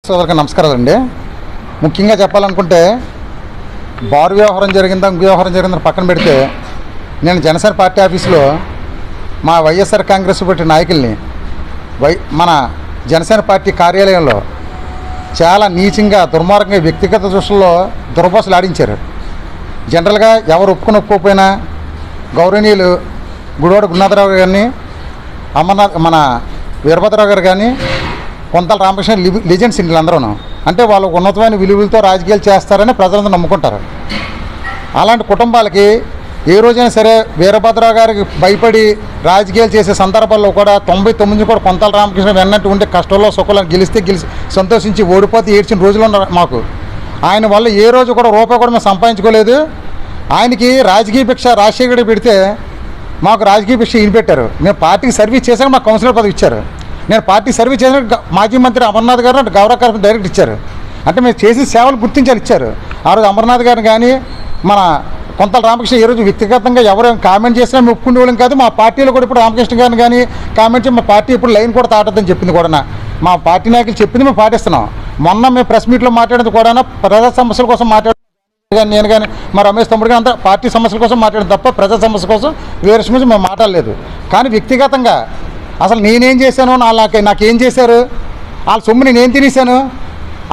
సోదరులకు నమస్కారాలండి. ముఖ్యంగా చెప్పాలనుకుంటే బారు వ్యవహారం జరిగిందా ఇంకో వ్యవహారం జరిగిందని పక్కన పెడితే నేను జనసేన పార్టీ ఆఫీసులో మా వైఎస్ఆర్ కాంగ్రెస్ పార్టీ నాయకుల్ని మన జనసేన పార్టీ కార్యాలయంలో చాలా నీచంగా దుర్మార్గంగా వ్యక్తిగత దృష్టిలో దుర్భాషలు ఆడించారు. జనరల్గా ఎవరు ఒప్పుకోకపోయినా గౌరవనీయులు గుడివాడ గురునాథరావు గారిని, అమర్నాథ్ మన వీరభద్రరావు గారు కానీ, కొంతల రామకృష్ణ లెజెండ్స్ వీళ్ళందరూ అంటే వాళ్ళు ఉన్నతమైన విలువలతో రాజకీయాలు చేస్తారని ప్రజలందరూ నమ్ముకుంటారు. అలాంటి కుటుంబాలకి ఏ రోజైనా సరే వీరభద్రరావు గారికి భయపడి రాజకీయాలు చేసే సందర్భాల్లో కూడా 99 కూడా కొంతల రామకృష్ణ వెన్నట్టు ఉండే కష్టంలో సుఖాలను గెలిచి సంతోషించి ఓడిపోతే ఏడ్చిన రోజులు ఉన్నారు మాకు. ఆయన వల్ల ఏ రోజు కూడా రూపాయి కూడా మేము సంపాదించుకోలేదు. ఆయనకి రాజకీయ భిక్ష రాజశేఖరుడు పెడితే మాకు రాజకీయ భిక్ష ఈయన పెట్టారు. మేము పార్టీకి సర్వీస్ చేశాక మాకు కౌన్సిలర్ పదవి ఇచ్చారు. నేను పార్టీ సర్వీస్ చేసిన మాజీ మంత్రి అమర్నాథ్ గారు గౌరవ కార్యక్రమం డైరెక్ట్ ఇచ్చారు. అంటే మేము చేసిన సేవలు గుర్తించాలి ఇచ్చారు. ఆ రోజు అమర్నాథ్ గారిని కానీ మన కొంతల రామకృష్ణ ఏ రోజు వ్యక్తిగతంగా ఎవరు కామెంట్ చేసినా మేము ఒప్పుకునే వాళ్ళం కాదు. మా పార్టీలో కూడా ఇప్పుడు రామకృష్ణ గారిని కానీ కామెంట్ చేసి మా పార్టీ ఇప్పుడు లైన్ కూడా తాటద్దని చెప్పింది కూడా మా పార్టీ నాయకులు చెప్పింది మేము పాటిస్తున్నాం. మొన్న మేము ప్రెస్ మీట్లో మాట్లాడేది కూడా ప్రజా సమస్యల కోసం కానీ నేను కానీ మా రమేష్ తమ్ముడు కానీ అంతా పార్టీ సమస్యల కోసం మాట్లాడడం తప్ప ప్రజా సమస్య కోసం వేరే సమస్య మేము మాట్లాడలేదు. కానీ వ్యక్తిగతంగా అసలు నేనేం చేశాను, నాకేం చేశారు, వాళ్ళ సొమ్ము నేనేం తినేశాను.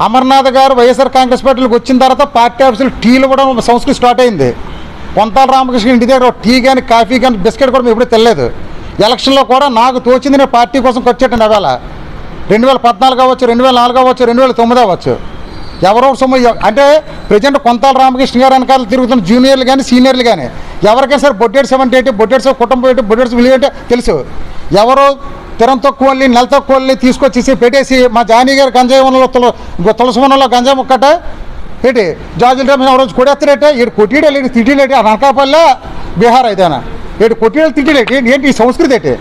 అమర్నాథ్ గారు వైఎస్ఆర్ కాంగ్రెస్ పార్టీలోకి వచ్చిన తర్వాత పార్టీ ఆఫీసులు టీలు కూడా సంస్కృతి స్టార్ట్ అయింది. కొంతల రామకృష్ణ ఇంటి దగ్గర టీ కానీ కాఫీ కానీ బిస్కెట్ కూడా మేము ఎప్పుడూ తెలియలేదు. ఎలక్షన్లో కూడా నాకు తోచింది నేను పార్టీ కోసం ఖర్చు పెట్టండి. అవేళ 2014 అవ్వచ్చు, 2004 అవ్వచ్చు, 2009 అవ్వచ్చు. ఎవరో సొమ్ము అంటే ప్రజెంట్ కొంతల రామకృష్ణ గారు వెనకాల తిరుగుతున్న జూనియర్లు కానీ సీనియర్లు కానీ ఎవరికైనా సరే బొడ్డేడ్స్ ఏంటి, బొడ్డేడ్స్ కుటుంబం ఏంటి, బొడ్డేడ్స్ విలువ ఏంటో తెలుసు. ఎవరో తిరం తక్కువల్ని నెల తక్కువల్ని తీసుకొచ్చేసి పెట్టేసి మా జానీ గారు గంజాయి వనంలో తులసి వనంలో గంజాయి ముక్కట ఏంటి జాజుల రేపు రోజు కొడేస్తారేట ఏడు కొట్టిడేటి తిట్టిలేటి అనకాపల్లె బీహార్ అయితేనా ఏడు కొట్టిడేలు తిట్టిలేటి ఏంటి ఈ సంస్కృతి ఏంటి.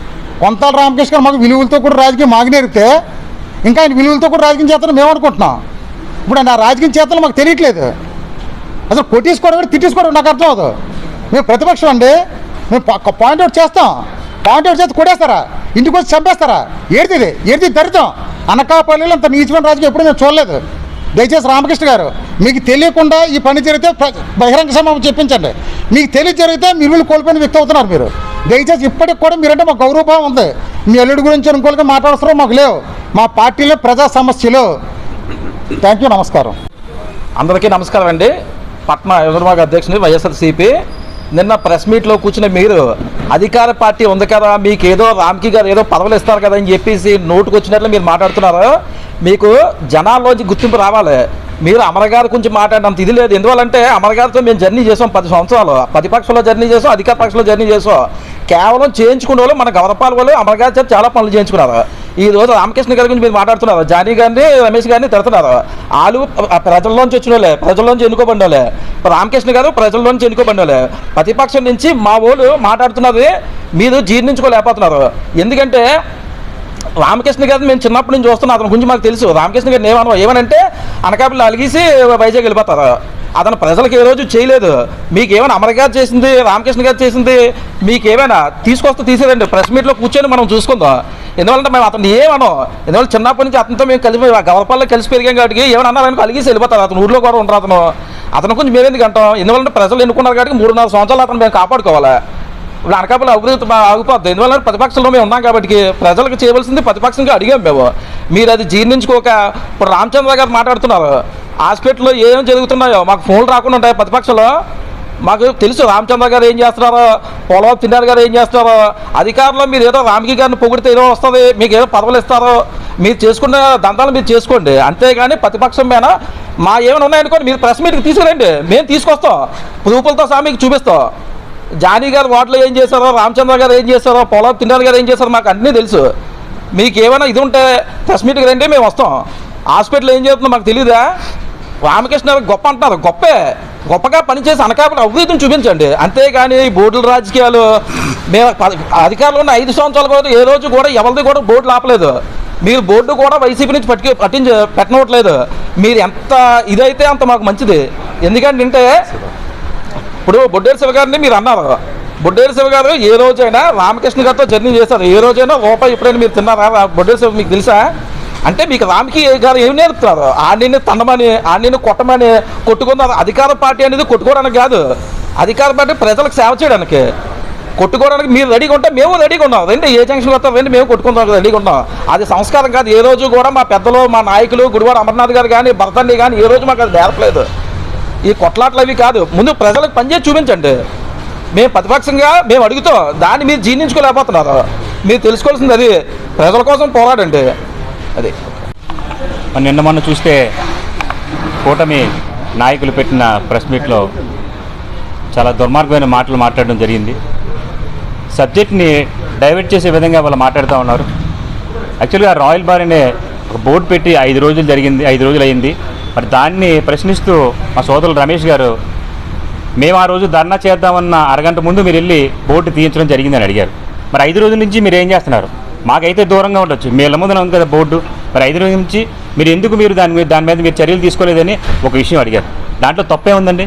కొంతల రామకృష్ణ గారు మాకు విలువలతో కూడా రాజకీయం మాకు నేర్పితే ఇంకా ఆయన విలువలతో కూడా రాజకీయం చేస్తాను మేము అనుకుంటున్నాం. ఇప్పుడు ఆ రాజకీయం చేతలు మాకు తెలియట్లేదు. అసలు కొట్టేసుకోవడం తిట్టేసుకోవడం నాకు అర్థం అవుతుంది. మేము ప్రతిపక్షం అండి, మేము పాయింట్ అవుట్ చేస్తాం. పాయింట్ అవుట్ చేస్తే కొట్టేస్తారా, ఇంటికి వచ్చి చంపేస్తారా, ఏడిది దరిద్రం. అనకాపల్లిలో అంత నీచమైన రాజకీయం ఎప్పుడు మేము చూడలేదు. దయచేసి రామకృష్ణ గారు మీకు తెలియకుండా ఈ పని జరిగితే బహిరంగ సమావేశం చెప్పించండి. మీకు తెలియ జరిగితే మీరు కోల్పోయిన వ్యక్తి అవుతున్నారు. మీరు దయచేసి ఇప్పటికి కూడా మీరంటే మాకు గౌరవభావం ఉంది. మీ అల్లుడి గురించి ఇంకోళ్ళకి మాట్లాడుతున్నారో మాకు లేవు. మా పార్టీలో ప్రజా సమస్యలు. థ్యాంక్ యూ, నమస్కారం. అందరికీ నమస్కారం అండి. పట్న యువజనవిభాగ అధ్యక్షుని వైఎస్ఆర్సీపీ. నిన్న ప్రెస్ మీట్లో కూర్చుని మీరు అధికార పార్టీ ఉంది కదా, మీకు ఏదో రామ్కి గారు ఏదో పదవులు ఇస్తారు కదా అని చెప్పేసి నోటుకు వచ్చినట్లు మీరు మాట్లాడుతున్నారు. మీకు జనాల్లోంచి గుర్తింపు రావాలి. మీరు అమరగారి గురించి మాట్లాడినంత ఇది లేదు. ఎందువల్లంటే అమరగారితో మేము జర్నీ చేసాం 10 సంవత్సరాలు. ప్రతిపక్షంలో జర్నీ చేసాం, అధికార పక్షంలో జర్నీ చేసాం. కేవలం చేయించుకునే వాళ్ళు మన గవర్నపాల వాళ్ళు అమరగారి చేత చాలా పనులు చేయించుకున్నారు. ఈ రోజు రామకృష్ణ గారి గురించి మీరు మాట్లాడుతున్నారు. జానీ గారిని, రమేష్ గారిని తిడుతున్నారు. వాళ్ళు ప్రజల్లోంచి వచ్చిన వాళ్ళే, ప్రజల్లోంచి ఎన్నుకోబడిన వాళ్ళే. రామకృష్ణ గారు ప్రజల్లోంచి ఎన్నుకోబడిన వాళ్ళే. ప్రతిపక్షం నుంచి మా వాళ్ళు మాట్లాడుతున్నది మీరు జీర్ణించుకోలేకపోతున్నారు. ఎందుకంటే రామకృష్ణ గారిని మేము చిన్నప్పటి నుంచి చూస్తున్నాం. అతని గురించి మాకు తెలుసు. రామకృష్ణ గారిని ఏమనంటే అనకాపల్లి అలిగేసి వైజాగ్ వెళ్ళిపోతారు. అతను ప్రజలకు ఏ రోజు చేయలేదు. మీకేమైనా అమర గారు చేసింది, రామకృష్ణ గారు చేసింది మీకేమైనా తీసుకొస్తే తీసేదండి. ప్రెస్ మీట్లో కూర్చొని మనం చూసుకుందాం. ఎందువల్లంటే మేము అతను ఏమనో, ఎందువల్ల చిన్నప్పటి నుంచి అతనితో మేము కలిసి గవర్పల్లో కలిసి పెరిగాం కాబట్టి ఏమన్నా కలిగేసి వెళ్ళిపోతారు. అతను ఊళ్ళో కూడా ఉండరు. అతను కొంచెం మేమేందుకు అంటాం. ఎందువల్లంటే ప్రజలు ఎన్నుకున్నారు కాబట్టి 3.5 సంవత్సరాలు అతను మేము కాపాడుకోవాలి. ఇప్పుడు అనకాపల్లి అభివృద్ధి ఆగిపోద్ది. ఎందువల్ల ప్రతిపక్షంలో మేము ఉన్నాం కాబట్టి ప్రజలకు చేయవలసింది ప్రతిపక్షంగా అడిగాం మేము. మీరు అది జీర్ణించుకోక ఇప్పుడు రామచంద్ర గారు మాట్లాడుతున్నారు. హాస్పిటల్లో ఏం జరుగుతున్నాయో మాకు ఫోన్లు రాకుండా ఉంటాయి. ప్రతిపక్షంలో మాకు తెలుసు రామచంద్ర గారు ఏం చేస్తున్నారో, పోలవ తిన్నారు గారు ఏం చేస్తున్నారో. అధికారంలో మీరు ఏదో రామకి గారిని పొగిడితే ఏదో వస్తుంది, మీకు ఏదో పదవులు ఇస్తారో, మీరు చేసుకున్న దంతాలు మీరు చేసుకోండి. అంతేగాని ప్రతిపక్షం మీద మా ఏమైనా ఉన్నాయనుకోండి మీరు ప్రెస్ మీట్కి తీసుకురండి, మేము తీసుకొస్తాం. ప్రూఫులతో సహా మీకు చూపిస్తాం. జానీ గారు వాటిలో ఏం చేశారో, రామచంద్ర గారు ఏం చేశారో, పోలవ తిన్నారు గారు ఏం చేశారో మాకు అన్నీ తెలుసు. మీకు ఏమైనా ఇది ఉంటే ప్రెస్ మీట్కి రండి, మేము వస్తాం. హాస్పిటల్ ఏం చేస్తుందో మాకు తెలియదా? రామకృష్ణ గొప్ప అంటున్నారు. గొప్పగా పనిచేసి అనకాపల్లి అభివృద్ధిని చూపించండి. అంతేగాని బోర్డుల రాజకీయాలు మేము అధికారంలో ఉన్న 5 సంవత్సరాలు కూడా ఏ రోజు కూడా ఎవరిది కూడా బోర్డులు ఆపలేదు. మీరు బోర్డు కూడా వైసీపీ నుంచి పెట్టనవట్లేదు. మీరు ఎంత ఇదైతే అంత మాకు మంచిది. ఎందుకంటే ఇప్పుడు బొడ్డేరు శివ గారిని మీరు అన్నారు. బొడ్డేరు శివ గారు ఏ రోజైనా రామకృష్ణ గారితో జర్నీ చేశారు? ఏ రోజైనా రూపాయి ఎప్పుడైనా మీరు తిన్నారా? బొడ్డేరు శివ మీకు తెలుసా? అంటే మీకు రామ్కి గారు ఏం నేర్పుతున్నారు? ఆడిని తండమని, ఆడిని కొట్టమని కొట్టుకున్నారు. అధికార పార్టీ అనేది కొట్టుకోవడానికి కాదు, అధికార పార్టీ ప్రజలకు సేవ చేయడానికి. కొట్టుకోవడానికి మీరు రెడీగా ఉంటే మేము రెడీగా ఉన్నాం. రండి, ఏ జంక్షన్ వస్తాం రండి, మేము కొట్టుకుంటాం, రెడీగా ఉన్నాం. అది సంస్కారం కాదు. ఏ రోజు కూడా మా పెద్దలు, మా నాయకులు, గుడివాడ అమర్నాథ్ గారు కానీ, భరతన్ని కానీ ఏ రోజు మాకు అది నేర్పలేదు. ఈ కొట్లాట్లు అవి కాదు, ముందు ప్రజలకు పనిచేసి చూపించండి. మేము ప్రతిపక్షంగా మేము అడుగుతాం, దాన్ని మీరు జీర్ణించుకోలేకపోతున్నారు. మీరు తెలుసుకోవాల్సింది అది, ప్రజల కోసం పోరాడండి. అది నిన్న మొన్న చూస్తే కూటమి నాయకులు పెట్టిన ప్రెస్ మీట్లో చాలా దుర్మార్గమైన మాటలు మాట్లాడడం జరిగింది. సబ్జెక్ట్ని డైవర్ట్ చేసే విధంగా వాళ్ళు మాట్లాడుతూ ఉన్నారు. యాక్చువల్గా రాయల్ బార్ అనే ఒక బోర్డు పెట్టి 5 రోజులు జరిగింది, 5 రోజులు అయింది. మరి దాన్ని ప్రశ్నిస్తూ మా సోదరులు రమేష్ గారు, మేము ఆ రోజు ధర్నా చేద్దామన్న అరగంట ముందు మీరు వెళ్ళి బోర్డు తీయించడం జరిగిందని అడిగారు. మరి 5 రోజుల నుంచి మీరు ఏం చేస్తున్నారు? మాకైతే దూరంగా ఉండొచ్చు, మీ ఇళ్ళ ముందున ఉంది కదా బోర్డు. మరి 5 రోజుల నుంచి మీరు దాని మీద మీరు చర్యలు తీసుకోలేదని ఒక విషయం అడిగారు. దాంట్లో తప్పే ఉందండి?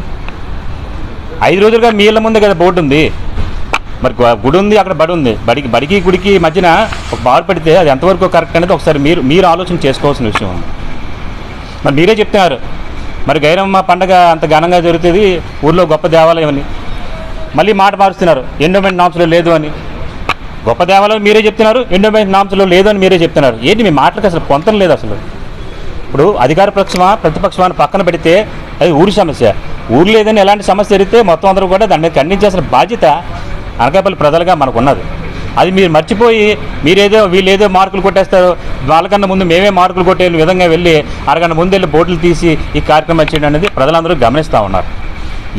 5 రోజులుగా మీ ఇళ్ళ ముందే కదా బోర్డు ఉంది. మరి గుడి ఉంది, అక్కడ బడి ఉంది. బడికి గుడికి మధ్యన ఒక బార్ పెడితే అది ఎంతవరకు కరెక్ట్ అనేది ఒకసారి మీరు ఆలోచన చేసుకోవాల్సిన విషయం ఉంది. మరి మీరే చెప్తున్నారు, మరి గైరమ్మ పండగ అంత ఘనంగా జరుగుతుంది, ఊళ్ళో గొప్ప దేవాలయం అని. మళ్ళీ మాట మారుస్తున్నారు, ఎండోమెంట్ నామ్స్లో లేదు అని. గొప్ప దేవాలయం మీరే చెప్తున్నారు, ఎండోమెంట్ నామ్స్లో లేదు అని మీరే చెప్తున్నారు. ఏంటి మీ మాటలకు అసలు పొంతం లేదు అసలు. ఇప్పుడు అధికార పక్షమా ప్రతిపక్షమా పక్కన పెడితే అది ఊరి సమస్య. ఊరు లేదని ఎలాంటి సమస్య జరిగితే మొత్తం అందరూ కూడా దాని మీద ఖండించాల్సిన బాధ్యత అనకాపల్లి ప్రజలుగా మనకు ఉన్నది. అది మీరు మర్చిపోయి వీళ్ళేదో మార్కులు కొట్టేస్తారు, వాళ్ళకన్నా ముందు మేమే మార్కులు కొట్టే విధంగా వెళ్ళి అరగంట ముందు వెళ్ళి బోర్డులు తీసి ఈ కార్యక్రమం చేయడం అనేది ప్రజలందరూ గమనిస్తూ ఉన్నారు.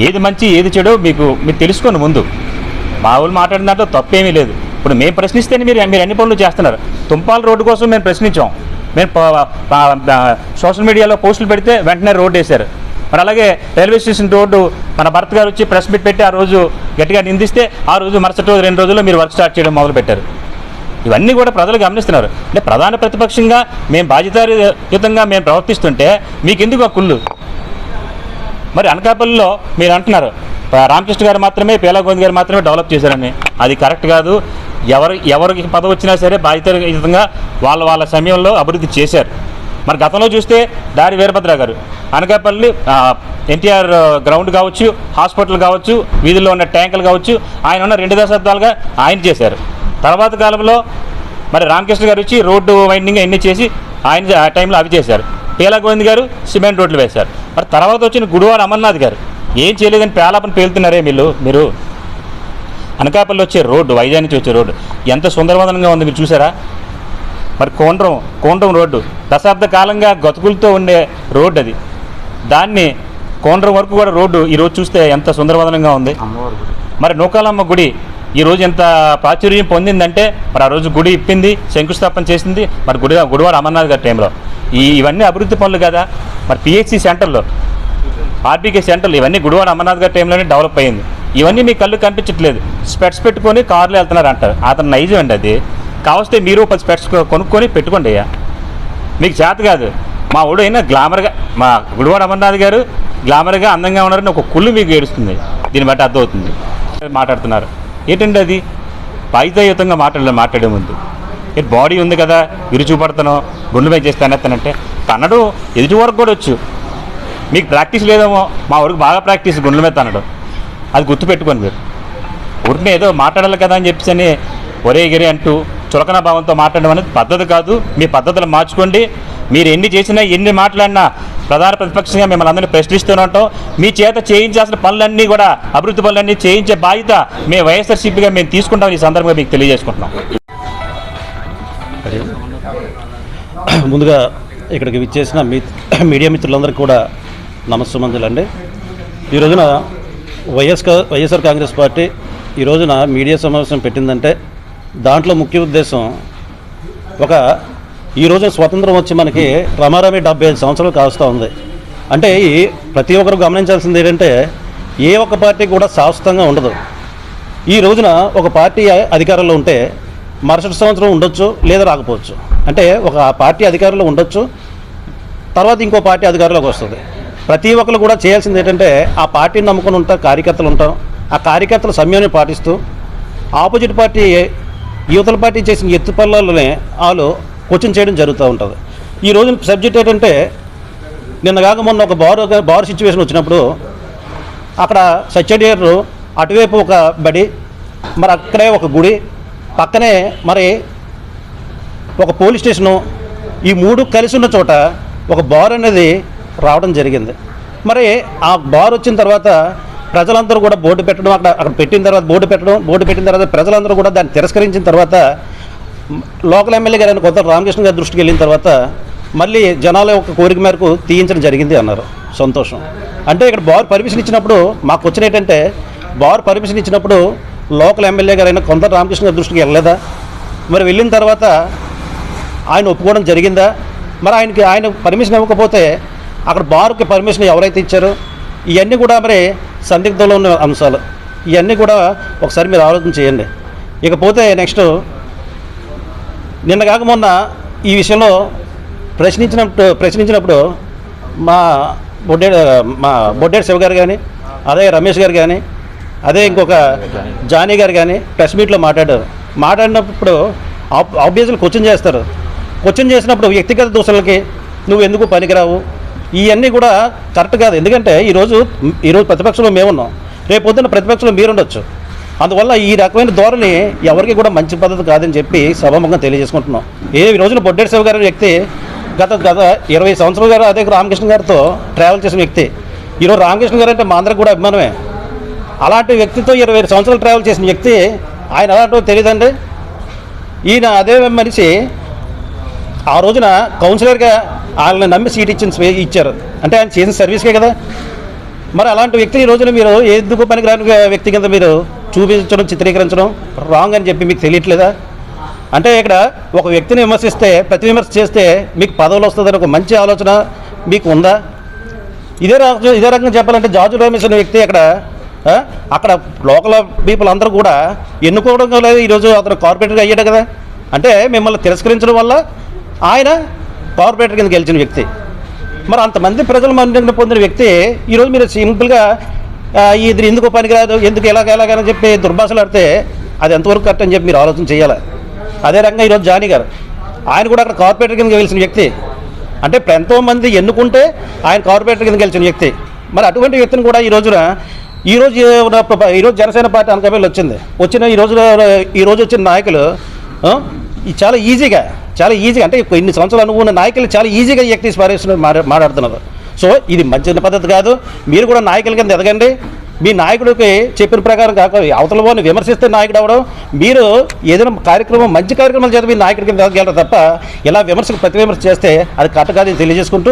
ఏది మంచి ఏది చెడో మీరు తెలుసుకోండి ముందు. మా ఊళ్ళు మాట్లాడిన దాంట్లో తప్పేమీ లేదు. ఇప్పుడు మేము ప్రశ్నిస్తేనే మీరు అన్ని పనులు చేస్తున్నారు. తుంపాల రోడ్డు కోసం మేము ప్రశ్నించాం. మేము సోషల్ మీడియాలో పోస్టులు పెడితే వెంటనే రోడ్డు వేశారు. మరి అలాగే రైల్వే స్టేషన్ రోడ్డు మన భర్త గారు వచ్చి ప్రెస్ మీట్ పెట్టి ఆ రోజు గట్టిగా నిందిస్తే ఆ రోజు మరుసటి రోజు 2 రోజుల్లో మీరు వర్క్ స్టార్ట్ చేయడం మొదలుపెట్టారు. ఇవన్నీ కూడా ప్రజలు గమనిస్తున్నారు. అంటే ప్రధాన ప్రతిపక్షంగా మేము బాధ్యతాయుతంగా మేము ప్రవర్తిస్తుంటే మీకెందుకు ఆ కుళ్ళు? మరి అనకాపల్లిలో మీరు అంటున్నారు రామకృష్ణ గారు మాత్రమే, పేలా గోవింద్ గారు మాత్రమే డెవలప్ చేశారని. అది కరెక్ట్ కాదు. ఎవరికి పదవి వచ్చినా సరే బాధ్యతాయుతంగా వాళ్ళ సమయంలో అభివృద్ధి చేశారు. మరి గతంలో చూస్తే దారి వీరభద్ర గారు అనకాపల్లి ఎన్టీఆర్ గ్రౌండ్ కావచ్చు, హాస్పిటల్ కావచ్చు, వీధుల్లో ఉన్న ట్యాంకులు కావచ్చు, ఆయన ఉన్న 2 దశాబ్దాలుగా ఆయన చేశారు. తర్వాత కాలంలో మరి రామకృష్ణ గారు వచ్చి రోడ్డు వైండింగ్ అన్నీ చేసి ఆయన ఆ టైంలో అవి చేశారు. పేలా గోవింద్ గారు సిమెంట్ రోడ్లు వేశారు. మరి తర్వాత వచ్చిన గుడివాడ అమర్నాథ్ గారు ఏం చేయలేదని పేలాపని పేలుతున్నారే మీరు. అనకాపల్లి వచ్చే రోడ్డు, వైజాగ్ నుంచి వచ్చే రోడ్డు ఎంత సుందరవదనంగా ఉంది మీరు చూసారా? మరి కోండ్రం రోడ్డు దశాబ్ద కాలంగా గతుకులతో ఉండే రోడ్డు అది. దాన్ని కోండ్రం వరకు కూడా రోడ్డు ఈరోజు చూస్తే ఎంత సుందరవదనంగా ఉంది. మరి నూకాలమ్మ గుడి ఈరోజు ఎంత ప్రాచుర్యం పొందిందంటే మరి ఆ రోజు గుడి ఇప్పింది, శంకుస్థాపన చేసింది మరి గుడివాడ అమర్నాథ్ గారి టైంలో. ఇవన్నీ అభివృద్ధి పనులు కదా. మరి పిహెచ్సి సెంటర్లో, ఆర్బీకే సెంటర్లు ఇవన్నీ గుడివాడ అమర్నాథ్ గారి టైంలోనే డెవలప్ అయ్యింది. ఇవన్నీ మీ కళ్ళు కనిపించట్లేదు. స్పెట్స్ పెట్టుకొని కార్లు వెళ్తున్నారు అంటారు. అతను నైజం అండి అది. కావస్తే మీరు 10 స్పెట్స్ కొనుక్కొని పెట్టుకోండి అయ్యా. మీకు చేత కాదు. మా ఊడు అయినా గ్లామర్గా, మా గుడివాడ అమర్నాథ్ గారు గ్లామర్గా అందంగా ఉన్నారని ఒక కుళ్ళు మీకు ఏడుస్తుంది. దీన్ని బట్టి అర్థమవుతుంది. మాట్లాడుతున్నారు ఏంటండి అది? బాధ్యతాయుతంగా మాట్లాడే ముందు బాడీ ఉంది కదా, చూపడతాను గుండె మీద చేస్తానంటే తనడు ఎదుటి వరకు కూడా వచ్చు. మీకు ప్రాక్టీస్ లేదేమో, మా ఊరికి బాగా ప్రాక్టీస్ గుండెల మీద తనడు. అది గుర్తుపెట్టుకోండి. మీరు ఊరిని ఏదో మాట్లాడాలి కదా అని చెప్పేసి ఒరే గిరి అంటూ చులకన భావంతో మాట్లాడడం అనేది పద్ధతి కాదు. మీ పద్ధతులు మార్చుకోండి. మీరు ఎన్ని చేసినా ఎన్ని మాట్లాడినా ప్రధాన ప్రతిపక్షంగా మిమ్మల్ని అందరినీ ప్రశ్నిస్తూనే ఉంటాం. మీ చేత చేయించాల్సిన పనులన్నీ కూడా అభివృద్ధి పనులన్నీ చేయించే బాధ్యత మేము వైఎస్ఆర్సీపీగా మేము తీసుకుంటాం. ఈ సందర్భంగా మీకు తెలియజేసుకుంటున్నాం. ముందుగా ఇక్కడికి విచ్చేసిన మీడియా మిత్రులందరికీ కూడా నమస్సుమంజలండి. ఈ రోజున వైఎస్ఆర్ కాంగ్రెస్ పార్టీ ఈ రోజున మీడియా సమావేశం పెట్టిందంటే దాంట్లో ముఖ్య ఉద్దేశం ఈ రోజున స్వతంత్రం వచ్చి మనకి రమారమి 75 సంవత్సరాలు కాస్తూ ఉంది. అంటే ప్రతి ఒక్కరు గమనించాల్సింది ఏంటంటే ఏ ఒక్క పార్టీ కూడా శాశ్వతంగా ఉండదు. ఈ రోజున ఒక పార్టీ అధికారంలో ఉంటే మరుసటి సంవత్సరం ఉండొచ్చు లేదా రాకపోవచ్చు. అంటే ఒక పార్టీ అధికారంలో ఉండొచ్చు, తర్వాత ఇంకో పార్టీ అధికారంలోకి వస్తుంది. ప్రతి ఒక్కరు కూడా చేయాల్సింది ఏంటంటే ఆ పార్టీని నమ్ముకొని ఉంటారు, కార్యకర్తలు ఉంటాం. ఆ కార్యకర్తల సమయాన్ని పాటిస్తూ ఆపోజిట్ పార్టీ యువతల పార్టీ చేసిన ఎత్తుపల్లాలనే వాళ్ళు క్వశ్చన్ చేయడం జరుగుతూ ఉంటుంది. ఈ రోజు సబ్జెక్ట్ ఏంటంటే నిన్న కాక మొన్న ఒక బార్ సిచ్యువేషన్ వచ్చినప్పుడు అక్కడ సత్యడేరు అటువైపు ఒక బడి, మరి అక్కడే ఒక గుడి, పక్కనే మరి ఒక పోలీస్ స్టేషను, ఈ మూడు కలిసి ఉన్న చోట ఒక బార్ అనేది రావడం జరిగింది. మరి ఆ బార్ వచ్చిన తర్వాత ప్రజలందరూ కూడా బోర్డు పెట్టడం, అక్కడ పెట్టిన తర్వాత బోర్డు పెట్టిన తర్వాత ప్రజలందరూ కూడా దాన్ని తిరస్కరించిన తర్వాత లోకల్ ఎమ్మెల్యే గారు కొత్త రామకృష్ణ గారి దృష్టికి వెళ్ళిన తర్వాత మళ్ళీ జనాల యొక్క కోరిక మేరకు తీయించడం జరిగింది అన్నారు. సంతోషం. అంటే ఇక్కడ బార్ పర్మిషన్ ఇచ్చినప్పుడు మాకు వచ్చిన ఏంటంటే బార్ పర్మిషన్ ఇచ్చినప్పుడు లోకల్ ఎమ్మెల్యే గారు అయినా కొంత రామకృష్ణ గారి దృష్టికి వెళ్ళలేదా? మరి వెళ్ళిన తర్వాత ఆయన ఒప్పుకోవడం జరిగిందా? మరి ఆయన పర్మిషన్ ఇవ్వకపోతే అక్కడ బార్కి పర్మిషన్ ఎవరైతే ఇచ్చారో ఇవన్నీ కూడా మరి సందిగ్ధంలో ఉన్న అంశాలు. ఇవన్నీ కూడా ఒకసారి మీరు ఆలోచన చేయండి. ఇకపోతే నెక్స్ట్ నిన్న కాక మొన్న ఈ విషయంలో ప్రశ్నించినప్పుడు మా బొడ్డేడు శివ గారు కానీ, అదే రమేష్ గారు కానీ, అదే ఇంకొక జానీ గారు కానీ ప్రెస్ మీట్లో మాట్లాడినప్పుడు ఆబ్వియస్లీ క్వశ్చన్ చేస్తారు. క్వశ్చన్ చేసినప్పుడు వ్యక్తిగత దూషణలకి నువ్వు ఎందుకు పనికిరావు, ఇవన్నీ కూడా కరెక్ట్ కాదు. ఎందుకంటే ఈరోజు ప్రతిపక్షంలో మేమున్నాం, రేపు పొద్దున్న ప్రతిపక్షంలో మీరుండొచ్చు. అందువల్ల ఈ రకమైన ధోరణి ఎవరికి కూడా మంచి పద్ధతి కాదని చెప్పి సభాముఖంగా తెలియజేసుకుంటున్నాం. ఈ రోజున బొడ్డేడు శివ గారి వ్యక్తి గత 20 సంవత్సరాలు గారు అదే రామకృష్ణ గారితో ట్రావెల్ చేసిన వ్యక్తి. ఈరోజు రామకృష్ణ గారు అంటే మా అందరికి కూడా అభిమానమే. అలాంటి వ్యక్తితో 20 సంవత్సరాలు ట్రావెల్ చేసిన వ్యక్తి ఆయన అలాంటివి తెలియదండి. ఈయన అదే మనిషి ఆ రోజున కౌన్సిలర్గా వాళ్ళని నమ్మి సీట్ ఇచ్చారు. అంటే ఆయన చేసిన సర్వీస్కే కదా. మరి అలాంటి వ్యక్తి ఈ రోజున మీరు ఎందుకు పనికిరాని వ్యక్తి కింద మీరు చూపించడం, చిత్రీకరించడం రాంగ్ అని చెప్పి మీకు తెలియట్లేదా? అంటే ఇక్కడ ఒక వ్యక్తిని విమర్శిస్తే, ప్రతి విమర్శ చేస్తే మీకు పదవులు వస్తుందని ఒక మంచి ఆలోచన మీకు ఉందా? ఇదే రకంగా చెప్పాలంటే జార్జ్ రమేష్ అనే వ్యక్తి అక్కడ లోకల్ పీపుల్ అందరూ కూడా ఎన్నుకోవడం లేదు. ఈరోజు అతను కార్పొరేటర్గా అయ్యాడు కదా. అంటే మిమ్మల్ని తిరస్కరించడం వల్ల ఆయన కార్పొరేటర్ కింద గెలిచిన వ్యక్తి. మరి అంతమంది ప్రజల మన్నన పొందిన వ్యక్తి ఈరోజు మీరు సింపుల్గా ఇది ఎందుకు పనికిరాదు, ఎందుకు ఎలాగని చెప్పి దుర్భాషలాడితే అది ఎంతవరకు కరెక్ట్ అని చెప్పి మీరు ఆలోచన చేయాలి. అదే రకంగా ఈరోజు జానీ గారు ఆయన కూడా అక్కడ కార్పొరేటర్ కింద గెలిచిన వ్యక్తి. అంటే ఎంతోమంది ఎన్నుకుంటే ఆయన కార్పొరేటర్ కింద గెలిచిన వ్యక్తి. మరి అటువంటి వ్యక్తిని కూడా ఈరోజు జనసేన పార్టీ అనకాపల్లి ఈరోజు వచ్చిన నాయకులు చాలా ఈజీగా అంటే ఇన్ని సంవత్సరాలు అనుభవం ఉన్న నాయకులు చాలా ఈజీగా ఈ వ్యక్తి మాట్లాడుతున్నారు. సో ఇది మంచి పద్ధతి కాదు. మీరు కూడా నాయకుల కింద ఎదగండి. మీ నాయకుడికి చెప్పిన ప్రకారం కాక అవతల వాడిని విమర్శిస్తే నాయకుడు అవడం, మీరు ఏదైనా మంచి కార్యక్రమాలు చేస్తే మీ నాయకుడి కింద ఎదగలరు తప్ప ఇలా ప్రతి విమర్శ చేస్తే అది కరెక్ట్ కాదని తెలియజేసుకుంటూ